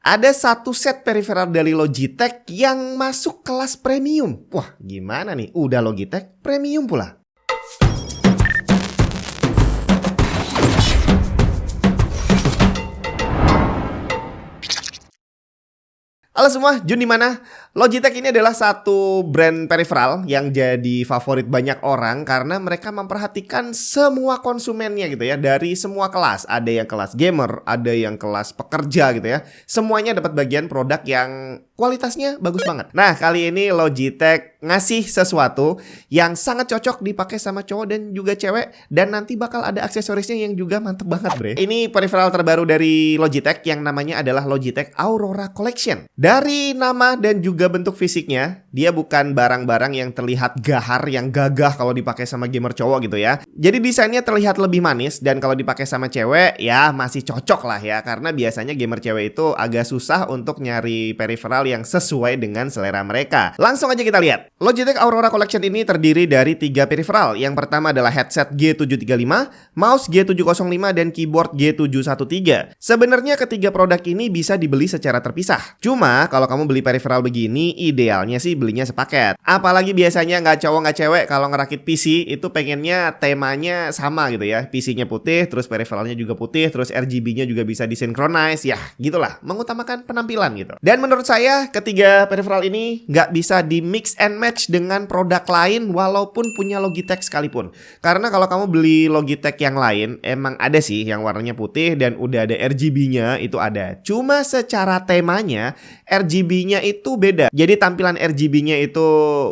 Ada satu set peripheral dari Logitech yang masuk kelas premium. Wah, gimana nih? Udah Logitech premium pula. Halo semua, Jun di mana? Logitech ini adalah satu brand peripheral yang jadi favorit banyak orang karena mereka memperhatikan semua konsumennya gitu ya, dari semua kelas. Ada yang kelas gamer, ada yang kelas pekerja gitu ya. Semuanya dapat bagian produk yang kualitasnya bagus banget. Nah, kali ini Logitech ngasih sesuatu yang sangat cocok dipakai sama cowok dan juga cewek, dan nanti bakal ada aksesorisnya yang juga mantep banget, bre. Ini peripheral terbaru dari Logitech yang namanya adalah Logitech Aurora Collection. Dari nama dan juga bentuk fisiknya, dia bukan barang-barang yang terlihat gahar, yang gagah kalau dipakai sama gamer cowok gitu ya. Jadi desainnya terlihat lebih manis, dan kalau dipakai sama cewek ya masih cocok lah ya, karena biasanya gamer cewek itu agak susah untuk nyari peripheral yang sesuai dengan selera mereka. Langsung aja kita lihat. Logitech Aurora Collection ini terdiri dari 3 peripheral. Yang pertama adalah headset G735, mouse G705, dan keyboard G713. Sebenarnya ketiga produk ini bisa dibeli secara terpisah. Cuma kalau kamu beli peripheral begini, idealnya sih belinya sepaket. Apalagi biasanya nggak cowok nggak cewek kalau ngerakit PC itu pengennya temanya sama gitu ya. PC-nya putih, terus peripheralnya juga putih, terus RGB-nya juga bisa disinkronize. Ya gitulah, mengutamakan penampilan gitu. Dan menurut saya ketiga peripheral ini nggak bisa di mix and match dengan produk lain walaupun punya Logitech sekalipun. Karena kalau kamu beli Logitech yang lain, emang ada sih yang warnanya putih dan udah ada RGB-nya, itu ada. Cuma secara temanya RGB-nya itu beda. Jadi tampilan RGB-nya itu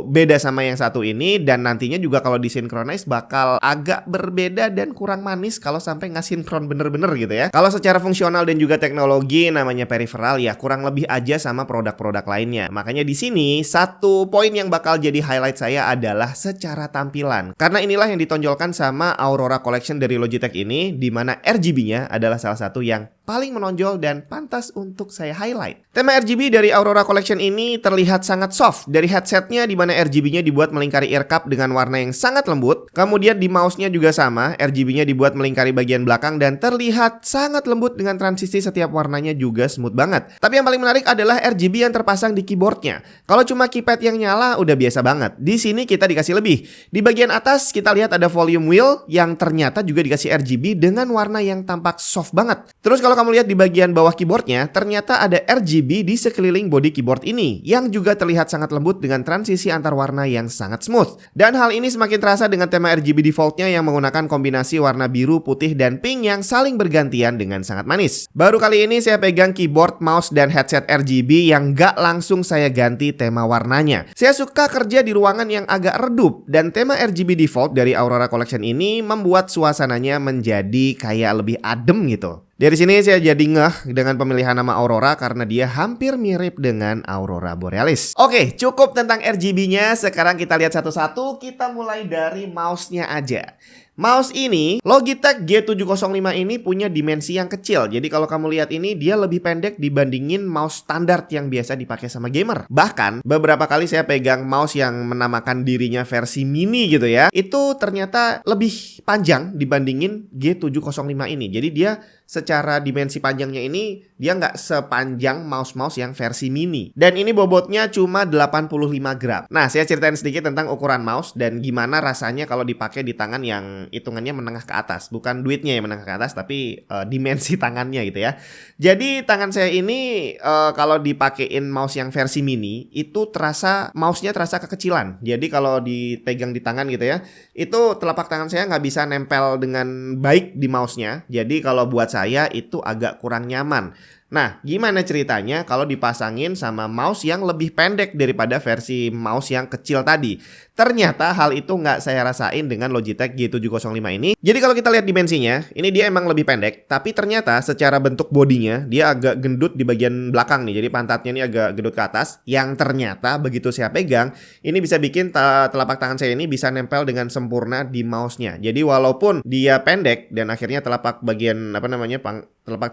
beda sama yang satu ini, dan nantinya juga kalau disinkronize bakal agak berbeda dan kurang manis kalau sampai nggak sinkron bener-bener gitu ya. Kalau secara fungsional dan juga teknologi namanya peripheral ya kurang lebih aja sama produk-produk lainnya. Makanya di sini satu poin yang bakal jadi highlight saya adalah secara tampilan. Karena inilah yang ditonjolkan sama Aurora Collection dari Logitech ini, di mana RGB-nya adalah salah satu yang paling menonjol dan pantas untuk saya highlight. Tema RGB dari Aurora Collection ini terlihat sangat soft. Dari headsetnya di mana RGB-nya dibuat melingkari ear cup dengan warna yang sangat lembut. Kemudian di mouse-nya juga sama, RGB-nya dibuat melingkari bagian belakang dan terlihat sangat lembut dengan transisi setiap warnanya juga smooth banget. Tapi yang paling menarik adalah RGB yang terpasang di keyboardnya. Kalau cuma keypad yang nyala udah biasa banget. Di sini kita dikasih lebih. Di bagian atas kita lihat ada volume wheel yang ternyata juga dikasih RGB dengan warna yang tampak soft banget. Terus kalau kamu lihat di bagian bawah keyboardnya, ternyata ada RGB di sekeliling body keyboard ini yang juga terlihat sangat lembut dengan transisi antar warna yang sangat smooth. Dan hal ini semakin terasa dengan tema RGB defaultnya yang menggunakan kombinasi warna biru, putih, dan pink yang saling bergantian dengan sangat manis. Baru kali ini saya pegang keyboard, mouse, dan headset RGB yang gak langsung saya ganti tema warnanya. Saya suka kerja di ruangan yang agak redup, dan tema RGB default dari Aurora Collection ini membuat suasananya menjadi kayak lebih adem gitu. Dari sini saya jadi ngeh dengan pemilihan nama Aurora karena dia hampir mirip dengan Aurora Borealis. Oke, cukup tentang RGB-nya. Sekarang kita lihat satu-satu. Kita mulai dari mouse-nya aja. Mouse ini, Logitech G705 ini punya dimensi yang kecil. Jadi kalau kamu lihat ini, dia lebih pendek dibandingin mouse standar yang biasa dipakai sama gamer. Bahkan, beberapa kali saya pegang mouse yang menamakan dirinya versi mini gitu ya. Itu ternyata lebih panjang dibandingin G705 ini. Jadi dia secara dimensi panjangnya ini dia nggak sepanjang mouse-mouse yang versi mini. Dan ini bobotnya cuma 85 gram. Nah, saya ceritain sedikit tentang ukuran mouse dan gimana rasanya kalau dipakai di tangan yang hitungannya menengah ke atas. Bukan duitnya yang menengah ke atas, tapi dimensi tangannya gitu ya. Jadi tangan saya ini kalau dipakein mouse yang versi mini, itu mouse-nya terasa kekecilan. Jadi kalau dipegang di tangan gitu ya, itu telapak tangan saya nggak bisa nempel dengan baik di mouse-nya. Jadi kalau buat saya itu agak kurang nyaman. Nah, gimana ceritanya kalau dipasangin sama mouse yang lebih pendek daripada versi mouse yang kecil tadi? Ternyata hal itu nggak saya rasain dengan Logitech G705 ini. Jadi kalau kita lihat dimensinya, ini dia emang lebih pendek. Tapi ternyata secara bentuk bodinya, dia agak gendut di bagian belakang nih. Jadi pantatnya ini agak gendut ke atas. Yang ternyata begitu saya pegang, ini bisa bikin telapak tangan saya ini bisa nempel dengan sempurna di mouse-nya. Jadi walaupun dia pendek dan akhirnya telapak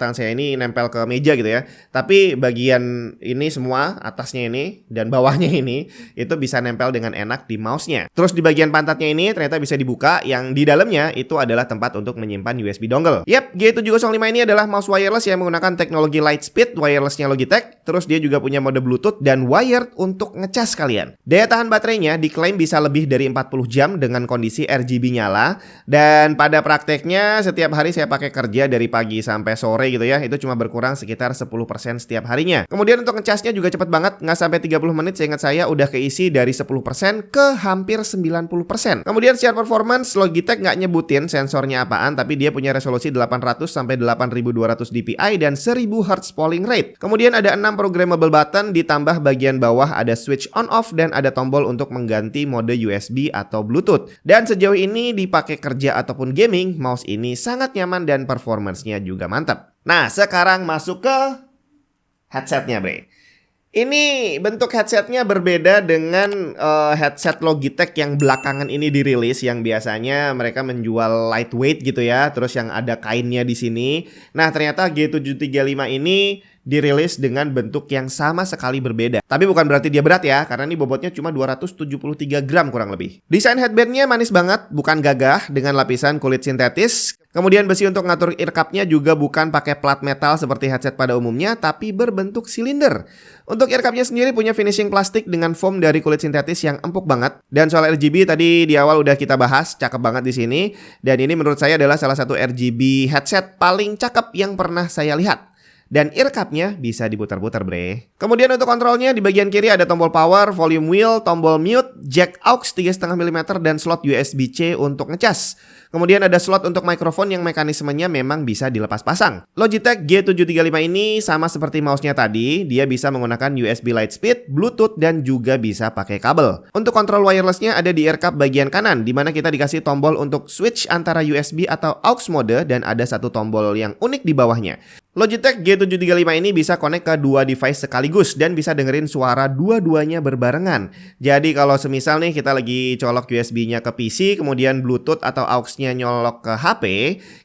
tangan saya ini nempel ke meja meja gitu ya. Tapi bagian ini semua, atasnya ini dan bawahnya ini itu bisa nempel dengan enak di mouse-nya. Terus di bagian pantatnya ini ternyata bisa dibuka, yang di dalamnya itu adalah tempat untuk menyimpan USB dongle. Yap, G705 ini adalah mouse wireless yang menggunakan teknologi Lightspeed wirelessnya Logitech. Terus dia juga punya mode Bluetooth dan wired untuk ngecas kalian. Daya tahan baterainya diklaim bisa lebih dari 40 jam dengan kondisi RGB nyala. Dan pada prakteknya setiap hari saya pakai kerja dari pagi sampai sore gitu ya, itu cuma berkurang sekitar 10% setiap harinya. Kemudian untuk ngecasnya juga cepet banget, nggak sampai 30 menit seingat saya udah keisi dari 10% ke hampir 90%. Kemudian secara performance Logitech nggak nyebutin sensornya apaan, tapi dia punya resolusi 800 sampai 8200 dpi dan 1000 Hz polling rate. Kemudian ada 6 programmable button, ditambah bagian bawah ada switch on off dan ada tombol untuk mengganti mode USB atau Bluetooth. Dan sejauh ini dipakai kerja ataupun gaming, mouse ini sangat nyaman dan performance-nya juga mantap. Nah, sekarang masuk ke headsetnya, bre. Ini bentuk headsetnya berbeda dengan headset Logitech yang belakangan ini dirilis, yang biasanya mereka menjual lightweight gitu ya, terus yang ada kainnya di sini. Nah, ternyata G735 ini dirilis dengan bentuk yang sama sekali berbeda. Tapi bukan berarti dia berat ya, karena ini bobotnya cuma 273 gram kurang lebih. Desain headbandnya manis banget, bukan gagah, dengan lapisan kulit sintetis. Kemudian besi untuk ngatur ear cup-nya juga bukan pakai plat metal seperti headset pada umumnya, tapi berbentuk silinder. Untuk ear cup-nya sendiri punya finishing plastik dengan foam dari kulit sintetis yang empuk banget. Dan soal RGB tadi di awal udah kita bahas, cakep banget di sini. Dan ini menurut saya adalah salah satu RGB headset paling cakep yang pernah saya lihat. Dan ear cup-nya bisa diputar-putar, bre. Kemudian untuk kontrolnya di bagian kiri ada tombol power, volume wheel, tombol mute, jack aux 3,5 mm dan slot USB-C untuk ngecas. Kemudian ada slot untuk mikrofon yang mekanismenya memang bisa dilepas pasang. Logitech G735 ini sama seperti mouse-nya tadi, dia bisa menggunakan USB Lightspeed, Bluetooth dan juga bisa pakai kabel. Untuk kontrol wirelessnya ada di ear cup bagian kanan, di mana kita dikasih tombol untuk switch antara USB atau aux mode dan ada satu tombol yang unik di bawahnya. Logitech G735 ini bisa connect ke dua device sekaligus dan bisa dengerin suara dua-duanya berbarengan. Jadi kalau semisal nih kita lagi colok USB-nya ke PC, kemudian Bluetooth atau aux-nya nyolok ke HP,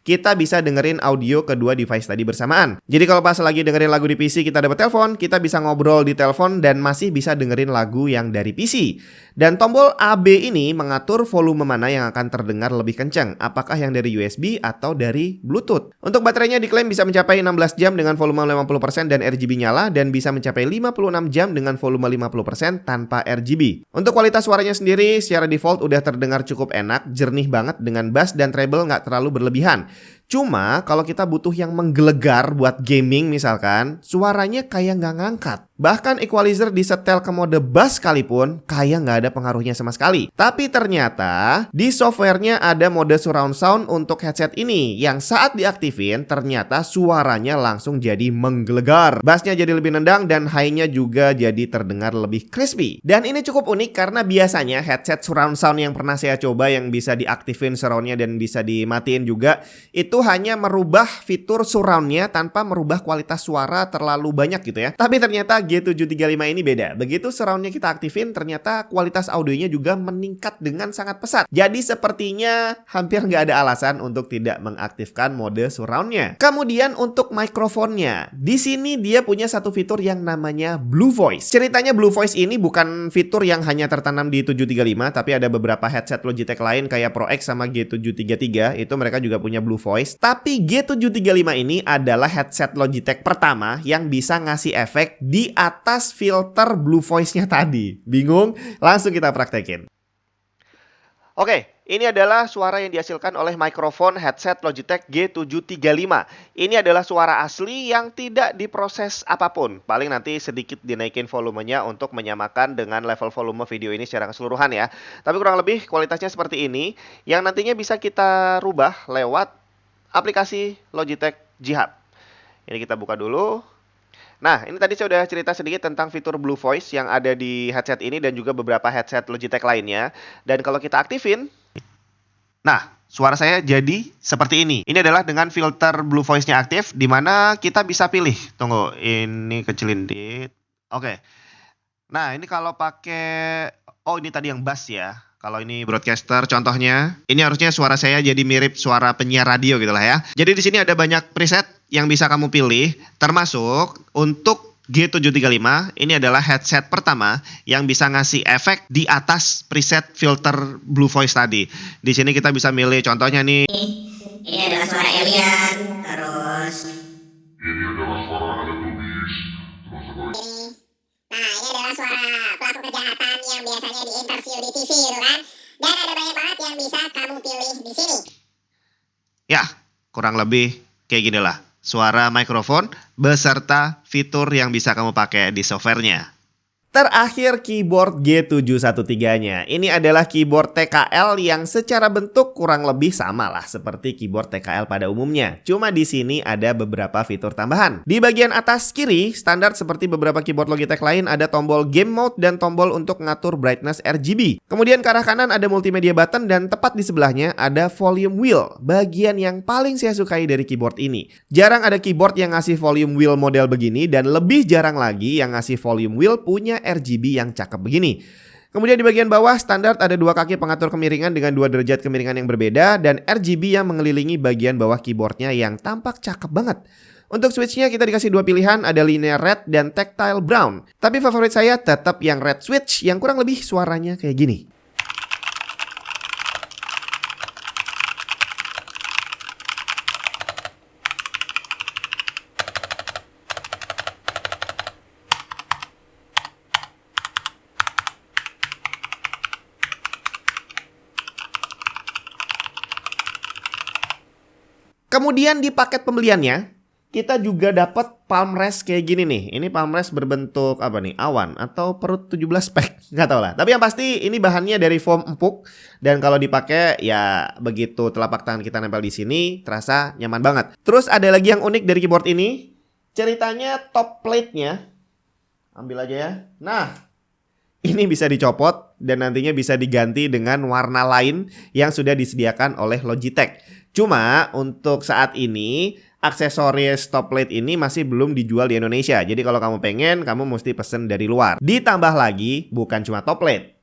kita bisa dengerin audio kedua device tadi bersamaan. Jadi kalau pas lagi dengerin lagu di PC kita dapat telepon, kita bisa ngobrol di telepon dan masih bisa dengerin lagu yang dari PC. Dan tombol AB ini mengatur volume mana yang akan terdengar lebih kencang, apakah yang dari USB atau dari Bluetooth. Untuk baterainya diklaim bisa mencapai 16 jam dengan volume 50% dan RGB nyala, dan bisa mencapai 56 jam dengan volume 50% tanpa RGB. Untuk kualitas suaranya sendiri secara default udah terdengar cukup enak, jernih banget dengan bass dan treble nggak terlalu berlebihan. Cuma kalau kita butuh yang menggelegar buat gaming misalkan, suaranya kayak nggak ngangkat. Bahkan equalizer disetel ke mode bass sekalipun kayak nggak ada pengaruhnya sama sekali. Tapi ternyata di softwarenya ada mode surround sound untuk headset ini, yang saat diaktifin ternyata suaranya langsung jadi menggelegar. Bassnya jadi lebih nendang dan high-nya juga jadi terdengar lebih crispy. Dan ini cukup unik karena biasanya headset surround sound yang pernah saya coba yang bisa diaktifin surroundnya dan bisa dimatiin juga, itu hanya merubah fitur surroundnya tanpa merubah kualitas suara terlalu banyak gitu ya. Tapi ternyata G735 ini beda. Begitu surroundnya kita aktifin, ternyata kualitas audionya juga meningkat dengan sangat pesat. Jadi sepertinya hampir nggak ada alasan untuk tidak mengaktifkan mode surroundnya. Kemudian untuk mikrofonnya, di sini dia punya satu fitur yang namanya Blue Voice. Ceritanya Blue Voice ini bukan fitur yang hanya tertanam di 735, tapi ada beberapa headset Logitech lain kayak Pro X sama G733, itu mereka juga punya Blue Voice. Tapi G735 ini adalah headset Logitech pertama yang bisa ngasih efek di atas filter Blue Voice-nya tadi. Bingung? Langsung kita praktekin. Oke, ini adalah suara yang dihasilkan oleh mikrofon headset Logitech G735. Ini adalah suara asli yang tidak diproses apapun. Paling nanti sedikit dinaikin volumenya untuk menyamakan dengan level volume video ini secara keseluruhan ya. Tapi kurang lebih kualitasnya seperti ini, yang nantinya bisa kita rubah lewat aplikasi Logitech G Hub. Ini kita buka dulu. Nah, ini tadi saya udah cerita sedikit tentang fitur Blue Voice yang ada di headset ini dan juga beberapa headset Logitech lainnya. Dan kalau kita aktifin, nah, suara saya jadi seperti ini. Ini adalah dengan filter Blue Voice-nya aktif, di mana kita bisa pilih. Tunggu, ini kecilin dikit. Oke. Nah, ini kalau pakai, oh ini tadi yang bass ya. Kalau ini broadcaster contohnya, ini harusnya suara saya jadi mirip suara penyiar radio gitu lah ya. Jadi di sini ada banyak preset yang bisa kamu pilih, termasuk untuk G735, ini adalah headset pertama yang bisa ngasih efek di atas preset filter Blue Voice tadi. Di sini kita bisa milih contohnya nih. Ini adalah suara alien, terus ini adalah suara Teletubbies, terus ini adalah suara pelaku kejahatan yang biasanya diinterview di TV gitu kan. Dan ada banyak banget yang bisa kamu pilih di sini. Ya, kurang lebih kayak gini lah. Suara mikrofon beserta fitur yang bisa kamu pakai di softwarenya. Terakhir keyboard G713-nya. Ini adalah keyboard TKL yang secara bentuk kurang lebih sama lah seperti keyboard TKL pada umumnya. Cuma di sini ada beberapa fitur tambahan. Di bagian atas kiri, standar seperti beberapa keyboard Logitech lain ada tombol game mode dan tombol untuk ngatur brightness RGB. Kemudian ke arah kanan ada multimedia button dan tepat di sebelahnya ada volume wheel, bagian yang paling saya sukai dari keyboard ini. Jarang ada keyboard yang ngasih volume wheel model begini dan lebih jarang lagi yang ngasih volume wheel punya RGB yang cakep begini. Kemudian di bagian bawah standar ada dua kaki pengatur kemiringan dengan 2 derajat kemiringan yang berbeda dan RGB yang mengelilingi bagian bawah keyboardnya yang tampak cakep banget. Untuk switchnya kita dikasih dua pilihan, ada linear red dan tactile brown. Tapi favorit saya tetap yang red switch yang kurang lebih suaranya kayak gini. Kemudian di paket pembeliannya, kita juga dapat palm rest kayak gini nih. Ini palm rest berbentuk apa nih? Awan atau perut 17 pack? Nggak tahu lah. Tapi yang pasti ini bahannya dari foam empuk. Dan kalau dipakai ya begitu telapak tangan kita nempel di sini, terasa nyaman banget. Terus ada lagi yang unik dari keyboard ini. Ceritanya top plate-nya. Ambil aja ya. Nah, ini bisa dicopot dan nantinya bisa diganti dengan warna lain yang sudah disediakan oleh Logitech. Cuma untuk saat ini aksesoris top plate ini masih belum dijual di Indonesia. Jadi kalau kamu pengen, kamu mesti pesen dari luar. Ditambah lagi, bukan cuma top plate.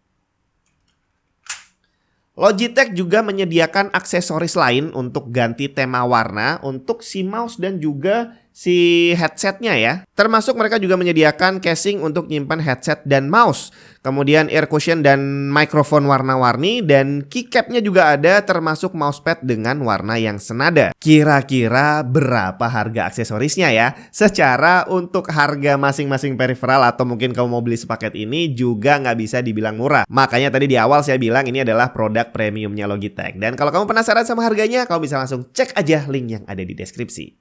Logitech juga menyediakan aksesoris lain untuk ganti tema warna untuk si mouse dan juga si headsetnya ya. Termasuk mereka juga menyediakan casing untuk nyimpan headset dan mouse. Kemudian ear cushion dan mikrofon warna-warni dan keycapnya juga ada termasuk mousepad dengan warna yang senada. Kira-kira berapa harga aksesorisnya ya? Secara untuk harga masing-masing peripheral atau mungkin kamu mau beli sepaket ini juga nggak bisa dibilang murah. Makanya tadi di awal saya bilang ini adalah produk premiumnya Logitech. Dan kalau kamu penasaran sama harganya, kamu bisa langsung cek aja link yang ada di deskripsi.